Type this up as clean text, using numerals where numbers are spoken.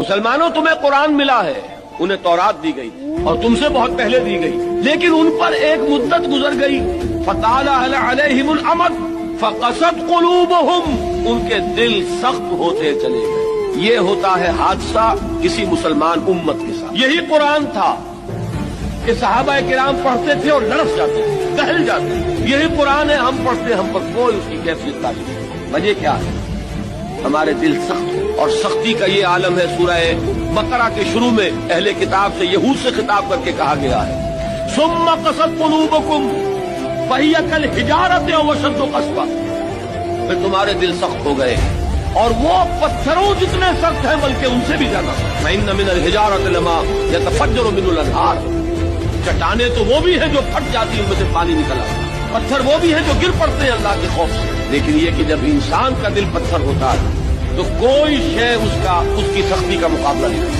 مسلمانوں تمہیں قرآن ملا ہے، انہیں تورات دی گئی اور تم سے بہت پہلے دی گئی، لیکن ان پر ایک مدت گزر گئی، فطال علیہم الامد فقست قلوبہم، ان کے دل سخت ہوتے چلے گئے۔ یہ ہوتا ہے حادثہ کسی مسلمان امت کے ساتھ۔ یہی قرآن تھا کہ صحابہ کرام پڑھتے تھے اور لڑس جاتے تھے، دہل جاتے تھے۔ یہی قرآن ہے، ہم پڑھتے، ہم پر کوئی اس کی کیفیت تعلیم نہیں۔ وجہ کیا ہے؟ ہمارے دل سخت، اور سختی کا یہ عالم ہے۔ سورہ بقرہ کے شروع میں اہل کتاب سے، یہود سے خطاب کر کے کہا گیا ہے ثم قست قلوبکم فہی کالحجارۃ او اشد قسوۃ، پھر تمہارے دل سخت ہو گئے اور وہ پتھروں جتنے سخت ہیں بلکہ ان سے بھی زیادہ سخت۔ فإن من الحجارۃ لما يتفجر منه الانہار، چٹانیں تو وہ بھی ہیں جو پھٹ جاتی ہیں، ان میں سے پانی نکل آتا ہے، پتھر وہ بھی ہیں جو گر پڑتے ہیں اللہ کے خوف سے۔ لیکن یہ کہ جب انسان کا دل پتھر ہوتا ہے تو کوئی شے اس کی سختی کا مقابلہ نہیں کرتا۔